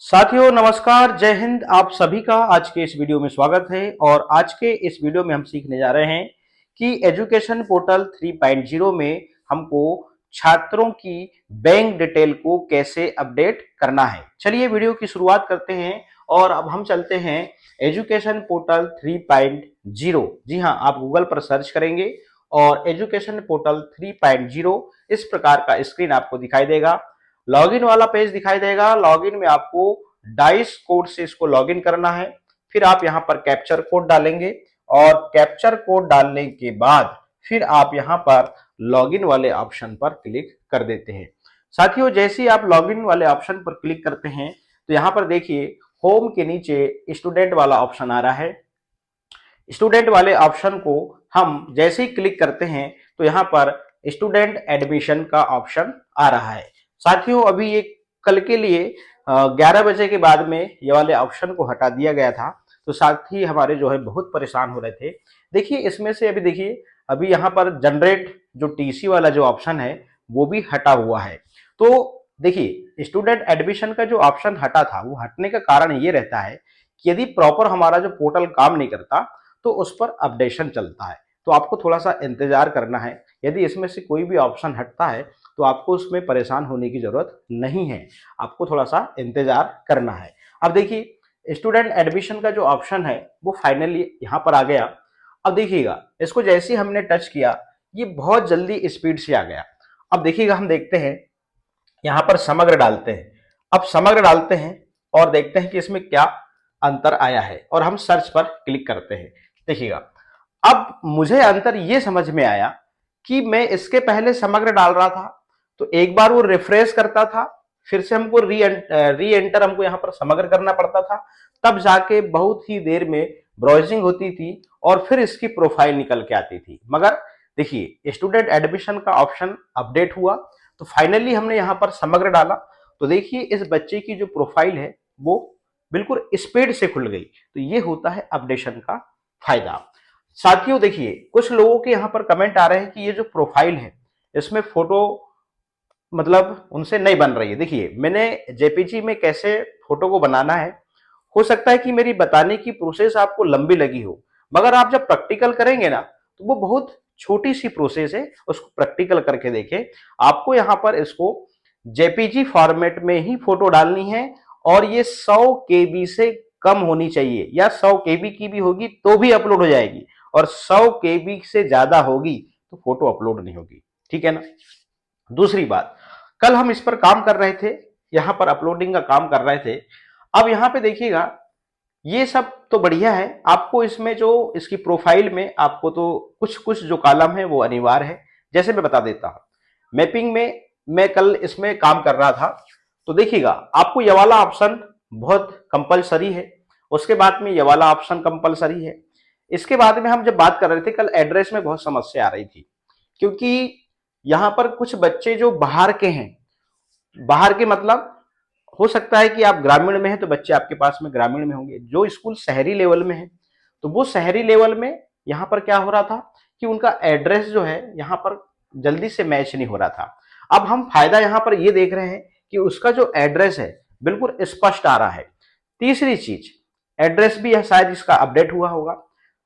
साथियों नमस्कार, जय हिंद। आप सभी का आज के इस वीडियो में स्वागत है। और आज के इस वीडियो में हम सीखने जा रहे हैं कि एजुकेशन पोर्टल 3.0 में हमको छात्रों की बैंक डिटेल को कैसे अपडेट करना है। चलिए वीडियो की शुरुआत करते हैं और अब हम चलते हैं एजुकेशन पोर्टल 3.0। जी हाँ, आप गूगल पर सर्च करेंगे और एजुकेशन पोर्टल 3.0 इस प्रकार का स्क्रीन आपको दिखाई देगा। लॉगिन वाला पेज दिखाई देगा। लॉगिन में आपको डाइस कोड से इसको लॉगिन करना है। फिर आप यहां पर कैप्चर कोड डालेंगे और कैप्चर कोड डालने के बाद फिर आप यहां पर लॉगिन वाले ऑप्शन पर क्लिक कर देते हैं। साथियों, जैसे ही आप लॉगिन वाले ऑप्शन पर क्लिक करते हैं तो यहां पर देखिए होम के नीचे स्टूडेंट वाला ऑप्शन आ रहा है। स्टूडेंट वाले ऑप्शन को हम जैसे ही क्लिक करते हैं तो यहाँ पर स्टूडेंट एडमिशन का ऑप्शन आ रहा है। साथियों, अभी ये कल के लिए 11 बजे के बाद में ये वाले ऑप्शन को हटा दिया गया था, तो साथी हमारे जो है बहुत परेशान हो रहे थे। देखिए इसमें से अभी देखिए अभी यहाँ पर जनरेट जो टीसी वाला जो ऑप्शन है वो भी हटा हुआ है। तो देखिए स्टूडेंट एडमिशन का जो ऑप्शन हटा था वो हटने का कारण ये रहता है कि यदि प्रॉपर हमारा जो पोर्टल काम नहीं करता तो उस पर अपडेशन चलता है। तो आपको थोड़ा सा इंतजार करना है। यदि इसमें से कोई भी ऑप्शन हटता है तो आपको उसमें परेशान होने की जरूरत नहीं है, आपको थोड़ा सा इंतजार करना है। अब देखिए स्टूडेंट एडमिशन का जो ऑप्शन है वो फाइनली यहाँ पर आ गया। अब देखिएगा इसको जैसे ही हमने टच किया ये बहुत जल्दी स्पीड से आ गया। अब देखिएगा हम देखते हैं यहाँ पर समग्र डालते हैं। अब समग्र डालते हैं और देखते हैं कि इसमें क्या अंतर आया है और हम सर्च पर क्लिक करते हैं। देखिएगा अब मुझे अंतर ये समझ में आया कि मैं इसके पहले समग्र डाल रहा था तो एक बार वो रिफ्रेश करता था, फिर से हमको री एंटर हमको यहाँ पर समग्र करना पड़ता था, तब जाके बहुत ही देर में ब्राउजिंग होती थी और फिर इसकी प्रोफाइल निकल के आती थी। मगर देखिए स्टूडेंट एडमिशन का ऑप्शन अपडेट हुआ तो फाइनली हमने यहाँ पर समग्र डाला तो देखिए इस बच्चे की जो प्रोफाइल है वो बिल्कुल स्पीड से खुल गई। तो ये होता है अपडेशन का फायदा। साथियों देखिए कुछ लोगों के यहाँ पर कमेंट आ रहे हैं कि ये जो प्रोफाइल है इसमें फोटो मतलब उनसे नहीं बन रही है। देखिए मैंने जेपीजी में कैसे फोटो को बनाना है, हो सकता है कि मेरी बताने की प्रोसेस आपको लंबी लगी हो, मगर आप जब प्रैक्टिकल करेंगे ना तो वो बहुत छोटी सी प्रोसेस है, उसको प्रैक्टिकल करके देखें। आपको यहाँ पर इसको जेपीजी फॉर्मेट में ही फोटो डालनी है और ये 100 केबी से कम होनी चाहिए या 100 केबी की भी होगी तो भी अपलोड हो जाएगी और 100 केबी से ज्यादा होगी तो फोटो अपलोड नहीं होगी। ठीक है ना। दूसरी बात, कल हम इस पर काम कर रहे थे, यहां पर अपलोडिंग का काम कर रहे थे। अब यहां पे देखिएगा ये सब तो बढ़िया है, आपको इसमें जो इसकी प्रोफाइल में आपको तो कुछ कुछ जो कॉलम है वो अनिवार्य है। जैसे मैं बता देता हूं, मैपिंग में मैं कल इसमें काम कर रहा था तो देखिएगा आपको ये वाला ऑप्शन बहुत कंपलसरी है, उसके बाद में ये वाला ऑप्शन कंपलसरी है। इसके बाद में हम जब बात कर रहे थे कल एड्रेस में बहुत समस्या आ रही थी, क्योंकि यहां पर कुछ बच्चे जो बाहर के हैं, बाहर के मतलब हो सकता है कि आप ग्रामीण में हैं तो बच्चे आपके पास में ग्रामीण में होंगे, जो स्कूल शहरी लेवल में है तो वो शहरी लेवल में यहाँ पर क्या हो रहा था कि उनका एड्रेस जो है यहाँ पर जल्दी से मैच नहीं हो रहा था। अब हम फायदा यहाँ पर ये देख रहे हैं कि उसका जो एड्रेस है बिल्कुल स्पष्ट आ रहा है। तीसरी चीज, एड्रेस भी यह शायद इसका अपडेट हुआ होगा।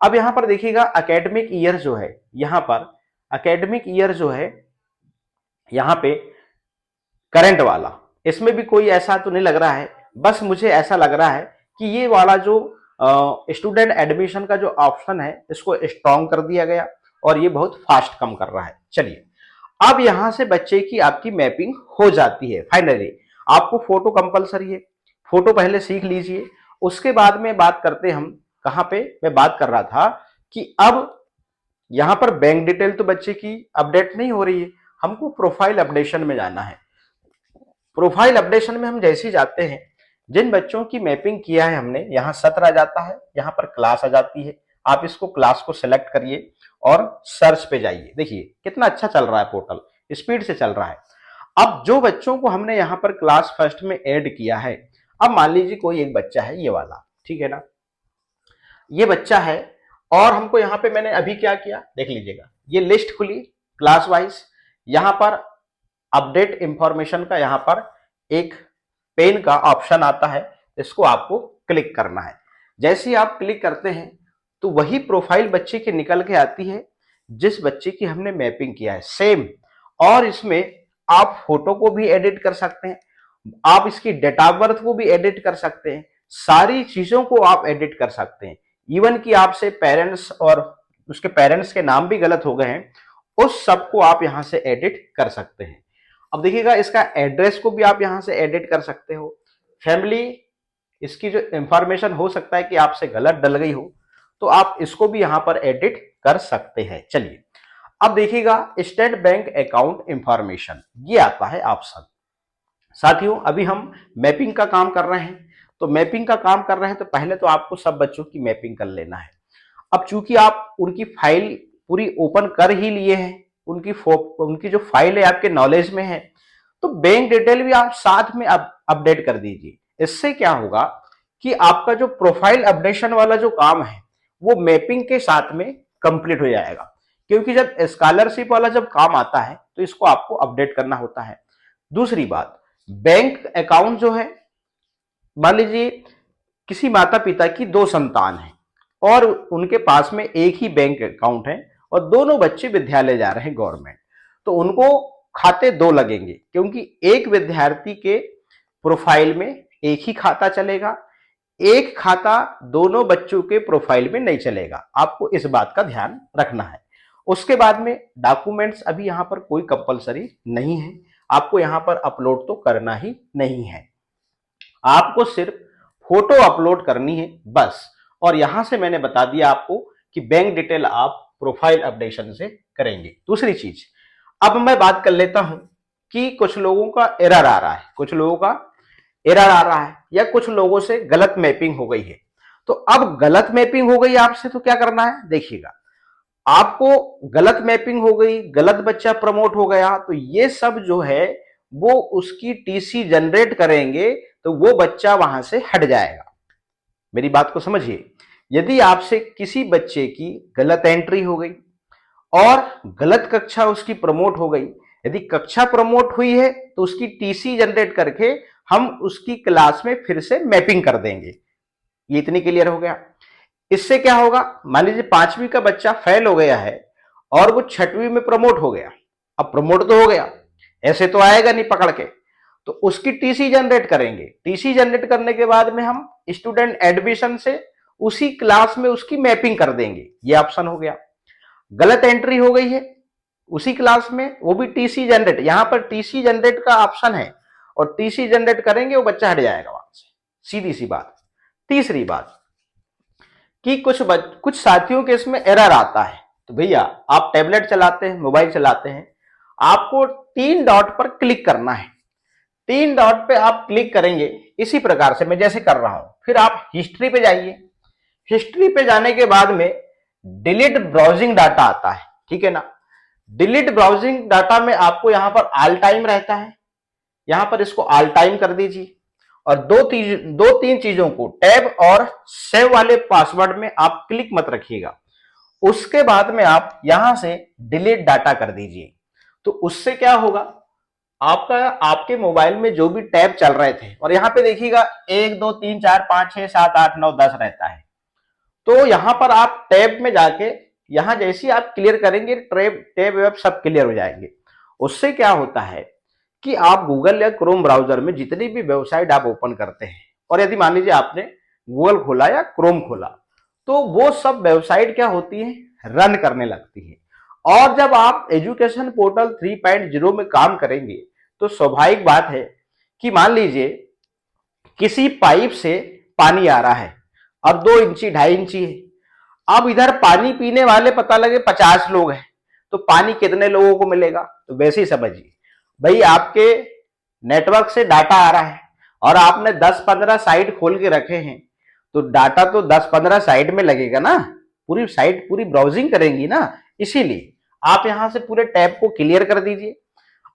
अब यहाँ पर देखिएगा अकेडमिक ईयर जो है, यहाँ पर अकेडमिक ईयर जो है यहाँ पे करंट वाला, इसमें भी कोई ऐसा तो नहीं लग रहा है, बस मुझे ऐसा लग रहा है कि ये वाला जो स्टूडेंट एडमिशन का जो ऑप्शन है इसको स्ट्रॉन्ग कर दिया गया और ये बहुत फास्ट कम कर रहा है। चलिए अब यहां से बच्चे की आपकी मैपिंग हो जाती है। फाइनली आपको फोटो कंपलसरी है, फोटो पहले सीख लीजिए। उसके बाद में बात करते हम कहां पे, मैं बात कर रहा था कि अब यहां पर बैंक डिटेल तो बच्चे की अपडेट नहीं हो रही है, हमको प्रोफाइल अपडेशन में जाना है। प्रोफाइल अपडेशन में हम जैसे ही जाते हैं, जिन बच्चों की मैपिंग किया है हमने, यहाँ सत्र आ जाता है, यहाँ पर क्लास आ जाती है। आप इसको क्लास को सिलेक्ट करिए और सर्च पे जाइए। देखिए कितना अच्छा चल रहा है पोर्टल, स्पीड से चल रहा है। अब जो बच्चों को हमने यहाँ पर क्लास फर्स्ट में ऐड किया है, अब मान लीजिए कोई एक बच्चा है ये वाला, ठीक है ना, ये बच्चा है और हमको यहाँ पे मैंने अभी क्या किया देख लीजिएगा, ये लिस्ट खुली क्लास वाइज, यहाँ पर अपडेट इंफॉर्मेशन का यहाँ पर एक पेन का ऑप्शन आता है, इसको आपको क्लिक करना है। जैसे ही आप क्लिक करते हैं तो वही प्रोफाइल बच्चे की निकल के आती है जिस बच्चे की हमने मैपिंग किया है, सेम। और इसमें आप फोटो को भी एडिट कर सकते हैं, आप इसकी डेट ऑफ बर्थ को भी एडिट कर सकते हैं, सारी चीजों को आप एडिट कर सकते हैं। इवन कि आपसे पेरेंट्स और उसके पेरेंट्स के नाम भी गलत हो गए हैं, उस सब को आप यहां से एडिट कर सकते हैं। अब देखिएगा, इसका एड्रेस को भी आप यहां से एडिट कर सकते हो। फैमिली, इसकी जो इंफॉर्मेशन हो सकता है कि आपसे गलत डल गई हो, तो आप इसको भी यहां पर एडिट कर सकते हैं। चलिए अब देखिएगा, स्टेट बैंक अकाउंट इंफॉर्मेशन, ये आता है ऑप्शन। साथियों, अभी हम मैपिंग का काम कर रहे हैं, तो मैपिंग का काम कर रहे हैं तो पहले तो आपको सब बच्चों की मैपिंग कर लेना है। अब चूंकि आप उनकी फाइल पूरी ओपन कर ही लिए हैं, उनकी जो फाइल है आपके नॉलेज में है, तो बैंक डिटेल भी आप साथ में अपडेट कर दीजिए। इससे क्या होगा कि आपका जो प्रोफाइल अपडेशन वाला जो काम है वो मैपिंग के साथ में कंप्लीट हो जाएगा। क्योंकि जब स्कॉलरशिप वाला जब काम आता है तो इसको आपको अपडेट करना होता है। दूसरी बात, बैंक अकाउंट जो है, मान लीजिए किसी माता पिता की 2 संतान है और उनके पास में एक ही बैंक अकाउंट है और दोनों बच्चे विद्यालय जा रहे हैं गवर्नमेंट, तो उनको खाते 2 लगेंगे, क्योंकि एक विद्यार्थी के प्रोफाइल में एक ही खाता चलेगा, एक खाता दोनों बच्चों के प्रोफाइल में नहीं चलेगा। आपको इस बात का ध्यान रखना है। उसके बाद में डॉक्यूमेंट्स अभी यहां पर कोई कंपलसरी नहीं है, आपको यहां पर अपलोड तो करना ही नहीं है, आपको सिर्फ फोटो अपलोड करनी है बस। और यहां से मैंने बता दिया आपको कि बैंक डिटेल आप प्रोफाइल अपडेशन से करेंगे। दूसरी चीज, अब मैं बात कर लेता हूं कि कुछ लोगों का एरर आ रहा है, या कुछ लोगों से गलत मैपिंग हो गई है। तो अब गलत मैपिंग हो गई आपसे तो क्या करना है, देखिएगा, आपको गलत मैपिंग हो गई, गलत बच्चा प्रमोट हो गया, तो ये सब जो है वो उसकी टीसी जनरेट करेंगे तो वो बच्चा वहां से हट जाएगा। मेरी बात को समझिए, यदि आपसे किसी बच्चे की गलत एंट्री हो गई और गलत कक्षा उसकी प्रमोट हो गई, यदि कक्षा प्रमोट हुई है तो उसकी टीसी जनरेट करके हम उसकी क्लास में फिर से मैपिंग कर देंगे। ये इतनी क्लियर हो गया। इससे क्या होगा, मान लीजिए 5वीं का बच्चा फेल हो गया है और वो 6वीं में प्रमोट हो गया। अब प्रमोट तो हो गया, ऐसे तो आएगा नहीं पकड़ के, तो उसकी टीसी जनरेट करेंगे। टीसी जनरेट करने के बाद में हम स्टूडेंट एडमिशन से उसी क्लास में उसकी मैपिंग कर देंगे। ये ऑप्शन हो गया। गलत एंट्री हो गई है उसी क्लास में, वो भी टीसी जनरेट, यहां पर टीसी जनरेट का ऑप्शन है और टीसी जनरेट करेंगे, वो बच्चा हट जाएगा वहां से, सीधी सी बात। तीसरी बात कि कुछ साथियों के इसमें एरर आता है। तो भैया, आप टैबलेट चलाते हैं, मोबाइल चलाते हैं, आपको 3 डॉट पर क्लिक करना है। 3 डॉट पे आप क्लिक करेंगे इसी प्रकार से मैं जैसे कर रहा हूं, फिर आप हिस्ट्री पे जाइए। हिस्ट्री पे जाने के बाद में डिलीट ब्राउजिंग डाटा आता है, ठीक है ना। डिलीट ब्राउजिंग डाटा में आपको यहां पर ऑल टाइम रहता है, यहां पर इसको ऑल टाइम कर दीजिए और दो तीन चीजों को, टैब और सेव वाले पासवर्ड में आप क्लिक मत रखिएगा। उसके बाद में आप यहां से डिलीट डाटा कर दीजिए। तो उससे क्या होगा, आपके मोबाइल में जो भी टैब चल रहे थे, और यहां पे देखिएगा 1 2 3 4 5 6 7 8 9 10 रहता है, तो यहां पर आप टैब में जाके यहां जैसे आप क्लियर करेंगे, टैब वेब सब क्लियर हो जाएंगे। उससे क्या होता है कि आप गूगल या क्रोम ब्राउजर में जितनी भी वेबसाइट आप ओपन करते हैं, और यदि मान लीजिए आपने गूगल खोला या क्रोम खोला, तो वो सब वेबसाइट क्या होती है, रन करने लगती है। और जब आप एजुकेशन पोर्टल 3.0 में काम करेंगे तो स्वाभाविक बात है कि मान लीजिए किसी पाइप से पानी आ रहा है और 2 इंची 2.5 इंची है। अब इधर पानी पीने वाले पता लगे 50 लोग हैं, तो पानी कितने लोगों को मिलेगा, तो वैसे ही समझिए भाई, आपके नेटवर्क से डाटा आ रहा है और आपने 10-15 साइट खोल के रखे हैं, तो डाटा तो 10-15 साइट में लगेगा ना, पूरी साइट पूरी ब्राउजिंग करेंगी ना। इसीलिए आप यहां से पूरे टैब को क्लियर कर दीजिए।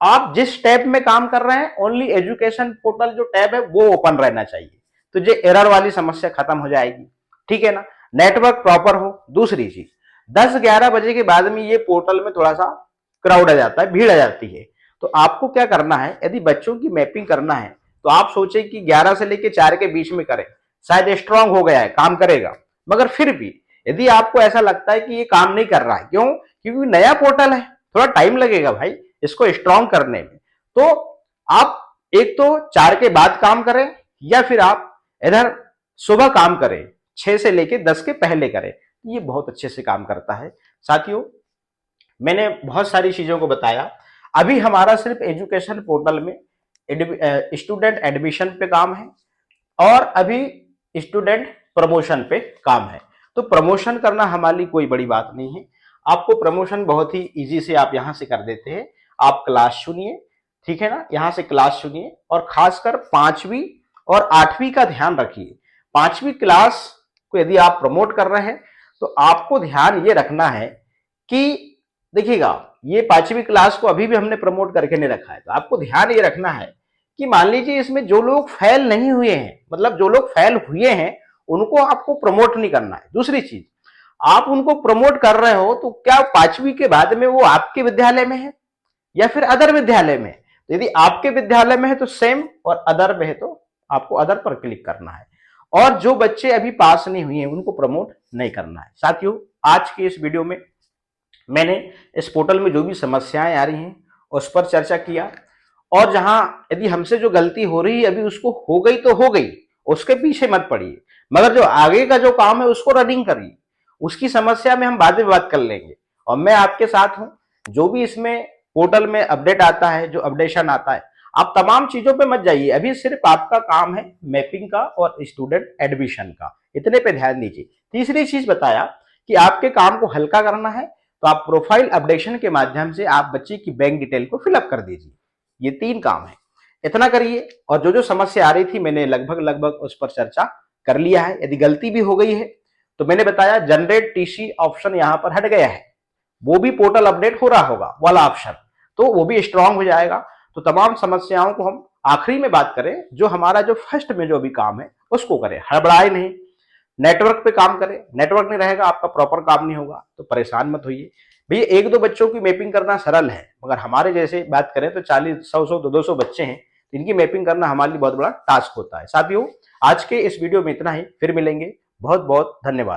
आप जिस टैब में काम कर रहे हैं, ओनली एजुकेशन पोर्टल जो टैब है वो ओपन रहना चाहिए, तो ये एरर वाली समस्या खत्म हो जाएगी, ठीक है ना। नेटवर्क प्रॉपर हो। दूसरी चीज, 10-11 बजे के बाद में ये पोर्टल में थोड़ा सा क्राउड आ जाता है, भीड़ आ जाती है। तो आपको क्या करना है, यदि बच्चों की मैपिंग करना है तो आप सोचे कि 11 से लेके 4 के बीच में करें, शायद स्ट्रांग हो गया है, काम करेगा। मगर फिर भी यदि आपको ऐसा लगता है कि ये काम नहीं कर रहा है, क्यों? क्योंकि नया पोर्टल है, थोड़ा टाइम लगेगा भाई इसको स्ट्रांग करने में। तो आप एक तो 4 के बाद काम करें, या फिर आप इधर सुबह काम करें, 6 से लेके 10 के पहले करें, ये बहुत अच्छे से काम करता है। साथियों, मैंने बहुत सारी चीजों को बताया। अभी हमारा सिर्फ एजुकेशन पोर्टल में स्टूडेंट एडमिशन पे काम है, और अभी स्टूडेंट प्रमोशन पे काम है। तो प्रमोशन करना हमारे लिए कोई बड़ी बात नहीं है। आपको प्रमोशन बहुत ही इजी से आप यहां से कर देते हैं। आप क्लास चुनिए, ठीक है ना, यहां से क्लास चुनिए, और खासकर 5वीं और 8वीं का ध्यान रखिए। 5वीं क्लास को यदि आप प्रमोट कर रहे हैं तो आपको ध्यान ये रखना है कि देखिएगा, ये 5वीं क्लास को अभी भी हमने प्रमोट करके नहीं रखा है, तो आपको ध्यान ये रखना है कि मान लीजिए इसमें जो लोग फेल नहीं हुए हैं, मतलब जो लोग फेल हुए हैं उनको आपको प्रमोट नहीं करना है। दूसरी चीज, आप उनको प्रमोट कर रहे हो तो क्या 5वीं के बाद में वो आपके विद्यालय में है या फिर अदर विद्यालय में? तो यदि आपके विद्यालय में है तो सेम, और अदर में है तो आपको अदर पर क्लिक करना है। और जो बच्चे अभी पास नहीं हुए हैं उनको प्रमोट नहीं करना है। साथियों, आज के इस वीडियो में मैंने इस पोर्टल में जो भी समस्याएं आ रही हैं उस पर चर्चा किया, और जहां यदि हमसे जो गलती हो रही है अभी उसको हो गई तो हो गई, उसके पीछे मत पड़िए, मगर जो आगे का जो काम है उसको रनिंग करिए। उसकी समस्या में हम बाद में बात कर लेंगे, और मैं आपके साथ हूं। जो भी इसमें पोर्टल में अपडेट आता है, जो अपडेशन आता है, आप तमाम चीजों पे मत जाइए। अभी सिर्फ आपका काम है मैपिंग का और स्टूडेंट एडमिशन का, इतने पे ध्यान दीजिए। तीसरी चीज बताया कि आपके काम को हल्का करना है, तो आप प्रोफाइल अपडेशन के माध्यम से आप बच्चे की बैंक डिटेल को फिलअप कर दीजिए। ये 3 काम है, इतना करिए। और जो जो समस्या आ रही थी मैंने लगभग लगभग उस पर चर्चा कर लिया है। यदि गलती भी हो गई है तो मैंने बताया जनरेट टीसी ऑप्शन यहां पर हट गया है, वो भी पोर्टल अपडेट हो रहा होगा वाला ऑप्शन, तो वो भी स्ट्रांग हो जाएगा। तो तमाम समस्याओं को हम आखिरी में बात करें, जो हमारा जो फर्स्ट में जो भी काम है उसको करें, हड़बड़ाए नहीं। नेटवर्क पे काम करें, नेटवर्क नहीं रहेगा आपका प्रॉपर काम नहीं होगा, तो परेशान मत होइए। भैया 1-2 बच्चों की मैपिंग करना सरल है, मगर हमारे जैसे बात करें तो 40, 100, 200 बच्चे हैं, इनकी मैपिंग करना हमारे लिए बहुत बड़ा टास्क होता है। साथियों, आज के इस वीडियो में इतना ही, फिर मिलेंगे। बहुत बहुत धन्यवाद।